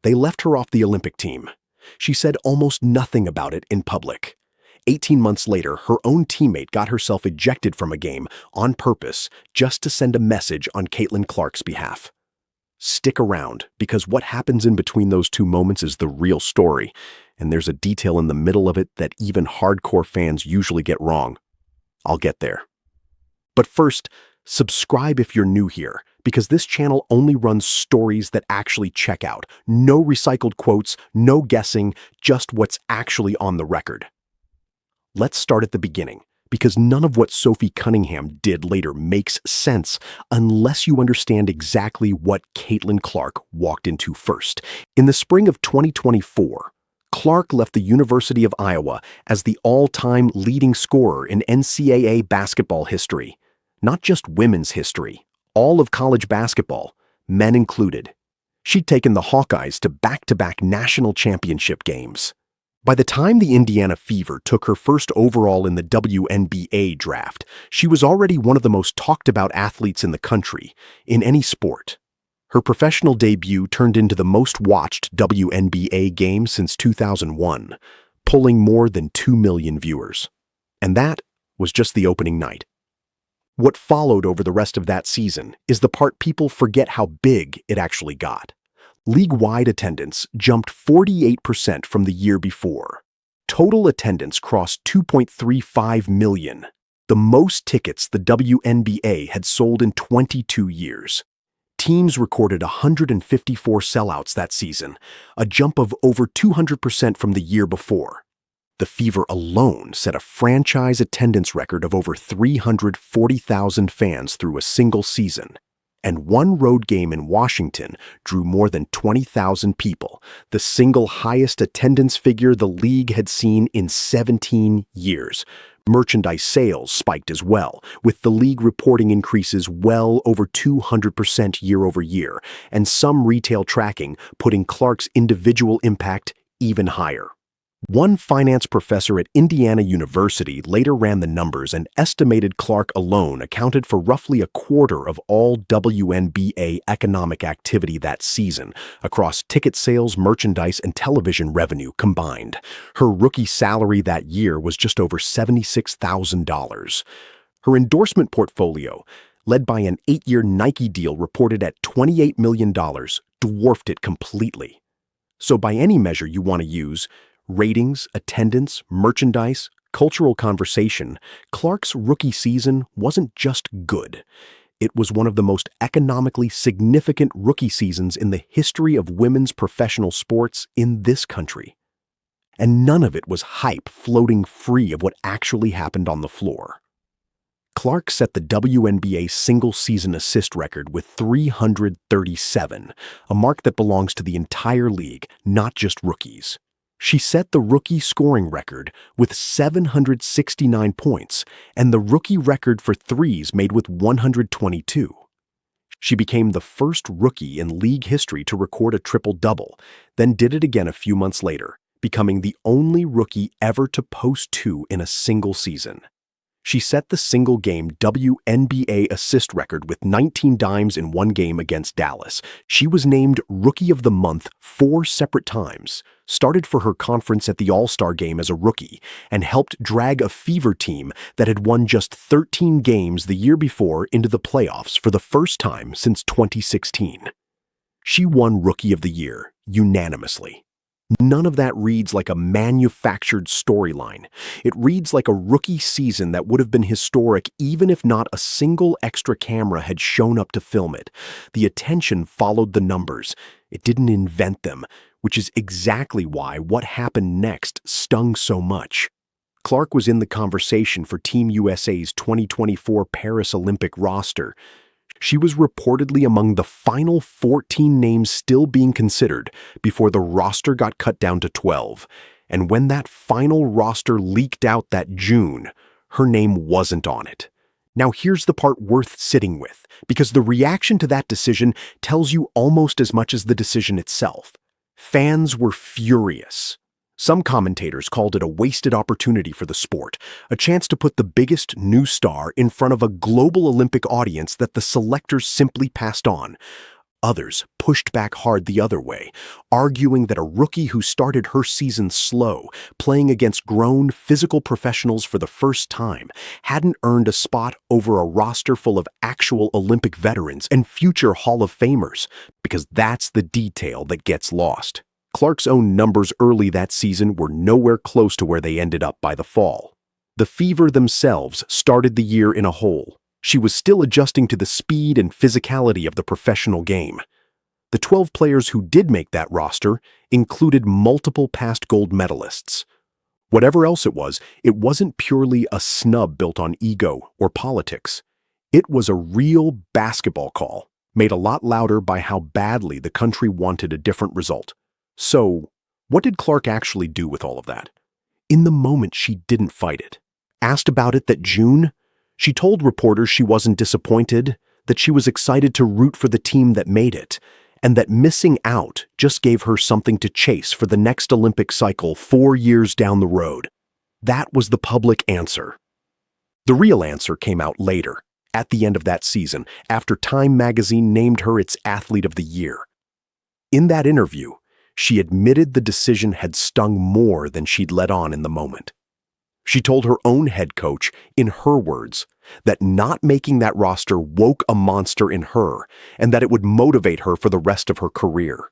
They left her off the Olympic team. She said almost nothing about it in public. 18 months later, her own teammate got herself ejected from a game on purpose just to send a message on Caitlin Clark's behalf. Stick around, because what happens in between those two moments is the real story, and there's a detail in the middle of it that even hardcore fans usually get wrong. I'll get there. But first, subscribe if you're new here, because this channel only runs stories that actually check out. No recycled quotes, no guessing, just what's actually on the record. Let's start at the beginning, because none of what Sophie Cunningham did later makes sense unless you understand exactly what Caitlin Clark walked into first. In the spring of 2024, Clark left the University of Iowa as the all-time leading scorer in NCAA basketball history. Not just women's history, all of college basketball, men included. She'd taken the Hawkeyes to back-to-back national championship games. By the time the Indiana Fever took her first overall in the WNBA draft, she was already one of the most talked-about athletes in the country, in any sport. Her professional debut turned into the most-watched WNBA game since 2001, pulling more than 2 million viewers. And that was just the opening night. What followed over the rest of that season is the part people forget how big it actually got. League-wide attendance jumped 48% from the year before. Total attendance crossed 2.35 million, the most tickets the WNBA had sold in 22 years. Teams recorded 154 sellouts that season, a jump of over 200% from the year before. The Fever alone set a franchise attendance record of over 340,000 fans through a single season. And one road game in Washington drew more than 20,000 people, the single highest attendance figure the league had seen in 17 years. Merchandise sales spiked as well, with the league reporting increases well over 200% year over year, and some retail tracking putting Clark's individual impact even higher. One finance professor at Indiana University later ran the numbers and estimated Clark alone accounted for roughly a quarter of all WNBA economic activity that season, across ticket sales, merchandise, and television revenue combined. Her rookie salary that year was just over $76,000. Her endorsement portfolio, led by an 8-year Nike deal reported at $28 million, dwarfed it completely. So by any measure you want to use, ratings, attendance, merchandise, cultural conversation, Clark's rookie season wasn't just good. It was one of the most economically significant rookie seasons in the history of women's professional sports in this country. And none of it was hype floating free of what actually happened on the floor. Clark set the WNBA single-season assist record with 337, a mark that belongs to the entire league, not just rookies. She set the rookie scoring record with 769 points and the rookie record for threes made with 122. She became the first rookie in league history to record a triple-double, then did it again a few months later, becoming the only rookie ever to post 2 in a single season. She set the single-game WNBA assist record with 19 dimes in one game against Dallas. She was named Rookie of the Month 4 separate times, started for her conference at the All-Star Game as a rookie, and helped drag a Fever team that had won just 13 games the year before into the playoffs for the first time since 2016. She won Rookie of the Year unanimously. None of that reads like a manufactured storyline. It reads like a rookie season that would have been historic even if not a single extra camera had shown up to film it. The attention followed the numbers. It didn't invent them, which is exactly why what happened next stung so much. Clark was in the conversation for Team USA's 2024 Paris Olympic roster. She was reportedly among the final 14 names still being considered before the roster got cut down to 12. And when that final roster leaked out that June, her name wasn't on it. Now here's the part worth sitting with, because the reaction to that decision tells you almost as much as the decision itself. Fans were furious. Some commentators called it a wasted opportunity for the sport, a chance to put the biggest new star in front of a global Olympic audience that the selectors simply passed on. Others pushed back hard the other way, arguing that a rookie who started her season slow, playing against grown, physical professionals for the first time, hadn't earned a spot over a roster full of actual Olympic veterans and future Hall of Famers, because that's the detail that gets lost. Clark's own numbers early that season were nowhere close to where they ended up by the fall. The Fever themselves started the year in a hole. She was still adjusting to the speed and physicality of the professional game. The 12 players who did make that roster included multiple past gold medalists. Whatever else it wasn't purely a snub built on ego or politics. It was a real basketball call, made a lot louder by how badly the country wanted a different result. So, what did Clark actually do with all of that? In the moment, she didn't fight it. Asked about it that June, she told reporters she wasn't disappointed, that she was excited to root for the team that made it, and that missing out just gave her something to chase for the next Olympic cycle 4 years down the road. That was the public answer. The real answer came out later, at the end of that season, after Time magazine named her its Athlete of the Year. In that interview, she admitted the decision had stung more than she'd let on in the moment. She told her own head coach, in her words, that not making that roster woke a monster in her and that it would motivate her for the rest of her career.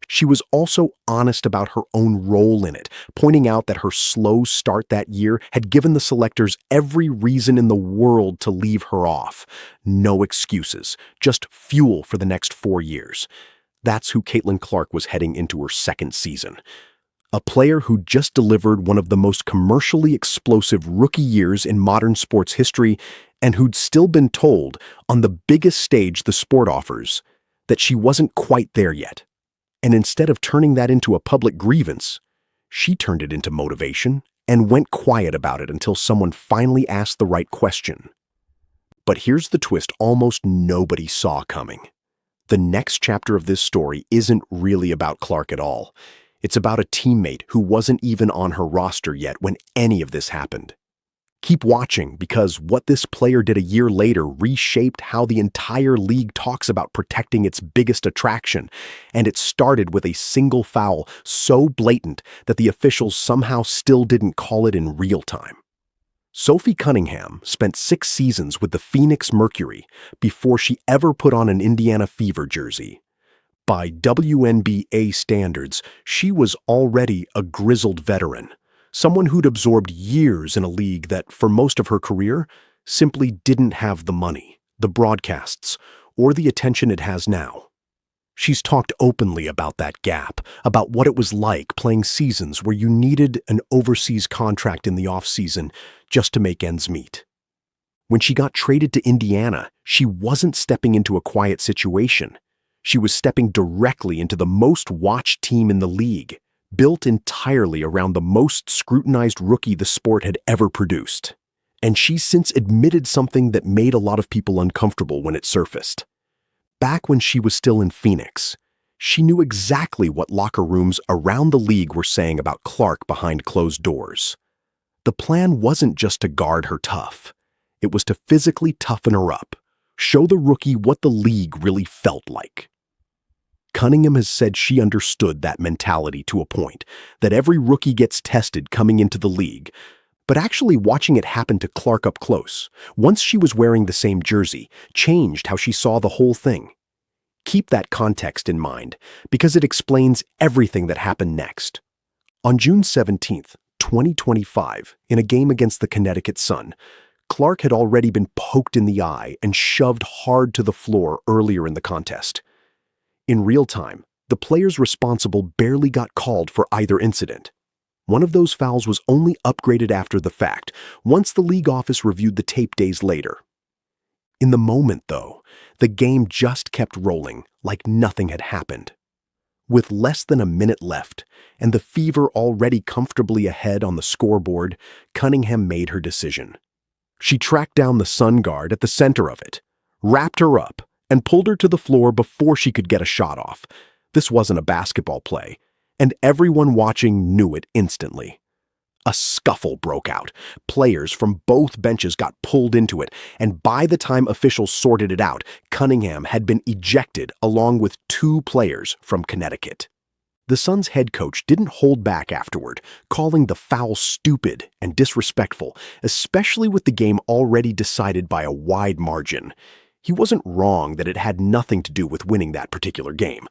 She was also honest about her own role in it, pointing out that her slow start that year had given the selectors every reason in the world to leave her off. No excuses, just fuel for the next 4 years. That's who Caitlin Clark was heading into her second season. A player who just delivered one of the most commercially explosive rookie years in modern sports history and who'd still been told, on the biggest stage the sport offers, that she wasn't quite there yet. And instead of turning that into a public grievance, she turned it into motivation and went quiet about it until someone finally asked the right question. But here's the twist almost nobody saw coming. The next chapter of this story isn't really about Clark at all. It's about a teammate who wasn't even on her roster yet when any of this happened. Keep watching, because what this player did a year later reshaped how the entire league talks about protecting its biggest attraction, and it started with a single foul so blatant that the officials somehow still didn't call it in real time. Sophie Cunningham spent 6 seasons with the Phoenix Mercury before she ever put on an Indiana Fever jersey. By WNBA standards, she was already a grizzled veteran, someone who'd absorbed years in a league that, for most of her career, simply didn't have the money, the broadcasts, or the attention it has now. She's talked openly about that gap, about what it was like playing seasons where you needed an overseas contract in the off-season just to make ends meet. When she got traded to Indiana, she wasn't stepping into a quiet situation. She was stepping directly into the most watched team in the league, built entirely around the most scrutinized rookie the sport had ever produced. And she's since admitted something that made a lot of people uncomfortable when it surfaced. Back when she was still in Phoenix, she knew exactly what locker rooms around the league were saying about Clark behind closed doors. The plan wasn't just to guard her tough. It was to physically toughen her up, show the rookie what the league really felt like. Cunningham has said she understood that mentality to a point, that every rookie gets tested coming into the league, but actually watching it happen to Clark up close, once she was wearing the same jersey, changed how she saw the whole thing. Keep that context in mind, because it explains everything that happened next. On June 17th, 2025, in a game against the Connecticut Sun, Clark had already been poked in the eye and shoved hard to the floor earlier in the contest. In real time, the players responsible barely got called for either incident. One of those fouls was only upgraded after the fact, once the league office reviewed the tape days later. In the moment, though, the game just kept rolling like nothing had happened. With less than a minute left, and the Fever already comfortably ahead on the scoreboard, Cunningham made her decision. She tracked down the Sun guard at the center of it, wrapped her up, and pulled her to the floor before she could get a shot off. This wasn't a basketball play, and everyone watching knew it instantly. A scuffle broke out. Players from both benches got pulled into it, and by the time officials sorted it out, Cunningham had been ejected along with 2 players from Connecticut. The Suns' head coach didn't hold back afterward, calling the foul stupid and disrespectful, especially with the game already decided by a wide margin. He wasn't wrong that it had nothing to do with winning that particular game,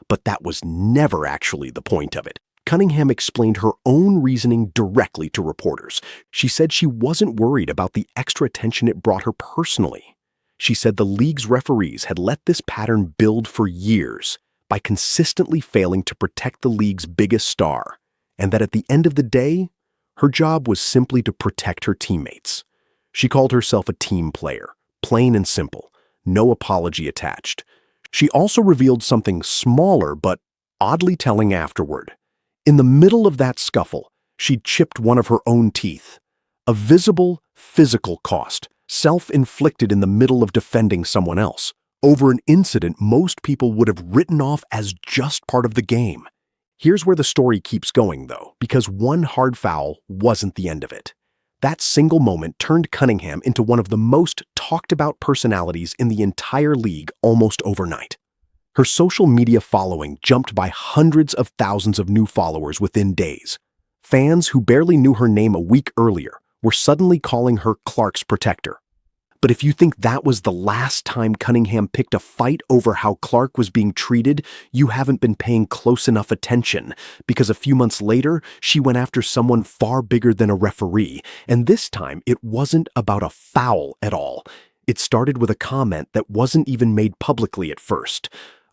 but that was never actually the point of it. Cunningham explained her own reasoning directly to reporters. She said she wasn't worried about the extra attention it brought her personally. She said the league's referees had let this pattern build for years by consistently failing to protect the league's biggest star, and that at the end of the day, her job was simply to protect her teammates. She called herself a team player, plain and simple, no apology attached. She also revealed something smaller but oddly telling afterward. In the middle of that scuffle, she'd chipped one of her own teeth. A visible, physical cost, self-inflicted in the middle of defending someone else, over an incident most people would have written off as just part of the game. Here's where the story keeps going, though, because one hard foul wasn't the end of it. That single moment turned Cunningham into one of the most talked-about personalities in the entire league almost overnight. Her social media following jumped by hundreds of thousands of new followers within days. Fans who barely knew her name a week earlier were suddenly calling her Clark's protector. But if you think that was the last time Cunningham picked a fight over how Clark was being treated, you haven't been paying close enough attention, because a few months later, she went after someone far bigger than a referee, and this time it wasn't about a foul at all. It started with a comment that wasn't even made publicly at first.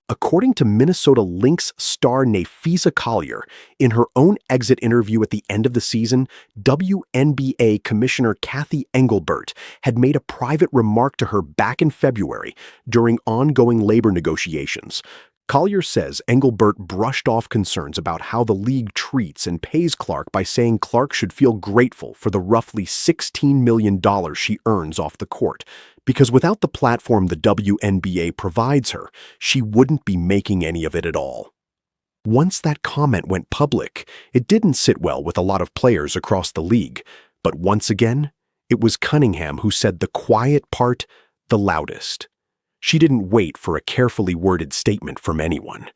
According to Minnesota Lynx star Napheesa Collier, in her own exit interview at the end of the season, WNBA Commissioner Cathy Engelbert had made a private remark to her back in February during ongoing labor negotiations. Collier says Engelbert brushed off concerns about how the league treats and pays Clark by saying Clark should feel grateful for the roughly $16 million she earns off the court, because without the platform the WNBA provides her, she wouldn't be making any of it at all. Once that comment went public, it didn't sit well with a lot of players across the league, but once again, it was Cunningham who said the quiet part the loudest. She didn't wait for a carefully worded statement from anyone.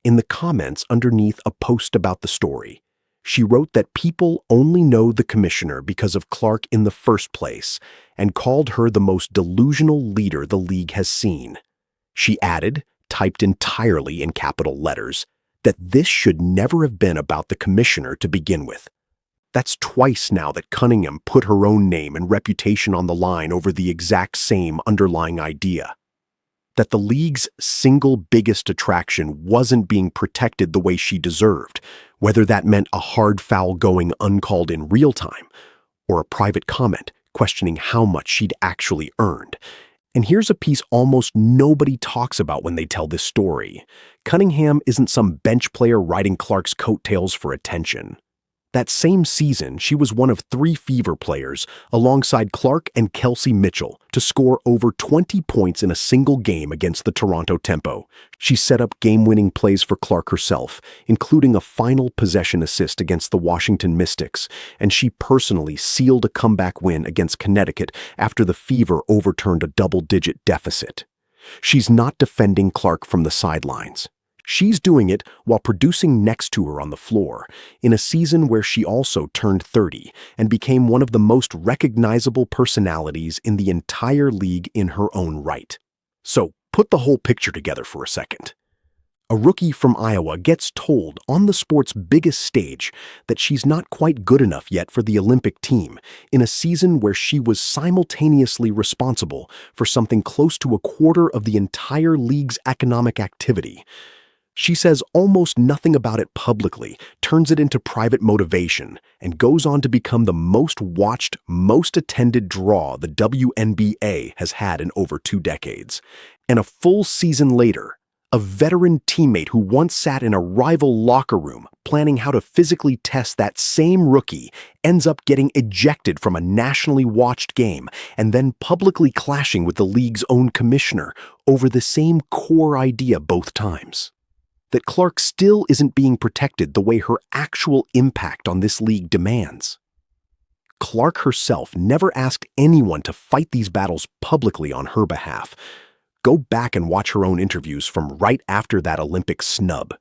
In the comments underneath a post about the story, she wrote that people only know the commissioner because of Clark in the first place, and called her the most delusional leader the league has seen. She added, typed entirely in capital letters, that this should never have been about the commissioner to begin with. That's twice now that Cunningham put her own name and reputation on the line over the exact same underlying idea. That the league's single biggest attraction wasn't being protected the way she deserved, whether that meant a hard foul going uncalled in real time, or a private comment questioning how much she'd actually earned. And here's a piece almost nobody talks about when they tell this story. Cunningham isn't some bench player riding Clark's coattails for attention. That same season, she was one of 3 Fever players, alongside Clark and Kelsey Mitchell, to score over 20 points in a single game against the Toronto Tempo. She set up game-winning plays for Clark herself, including a final possession assist against the Washington Mystics, and she personally sealed a comeback win against Connecticut after the Fever overturned a double-digit deficit. She's not defending Clark from the sidelines. She's doing it while producing next to her on the floor, in a season where she also turned 30 and became one of the most recognizable personalities in the entire league in her own right. So, put the whole picture together for a second. A rookie from Iowa gets told on the sport's biggest stage that she's not quite good enough yet for the Olympic team, in a season where she was simultaneously responsible for something close to a quarter of the entire league's economic activity. She says almost nothing about it publicly, turns it into private motivation, and goes on to become the most watched, most attended draw the WNBA has had in over 2 decades. And a full season later, a veteran teammate who once sat in a rival locker room planning how to physically test that same rookie ends up getting ejected from a nationally watched game and then publicly clashing with the league's own commissioner over the same core idea both times. That Clark still isn't being protected the way her actual impact on this league demands. Clark herself never asked anyone to fight these battles publicly on her behalf. Go back and watch her own interviews from right after that Olympic snub.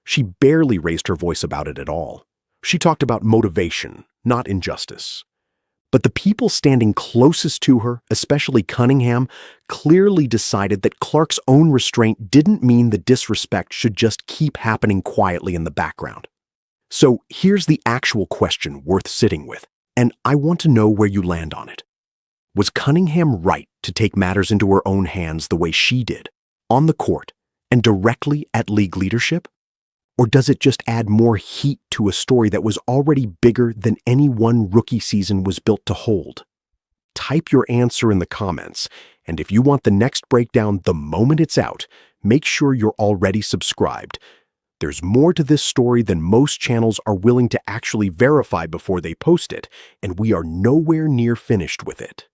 She barely raised her voice about it at all. She talked about motivation, not injustice. But the people standing closest to her, especially Cunningham, clearly decided that Clark's own restraint didn't mean the disrespect should just keep happening quietly in the background. So here's the actual question worth sitting with, and I want to know where you land on it. Was Cunningham right to take matters into her own hands the way she did, on the court, and directly at league leadership? Or does it just add more heat to a story that was already bigger than any one rookie season was built to hold? Type your answer in the comments, and if you want the next breakdown the moment it's out, make sure you're already subscribed. There's more to this story than most channels are willing to actually verify before they post it, and we are nowhere near finished with it.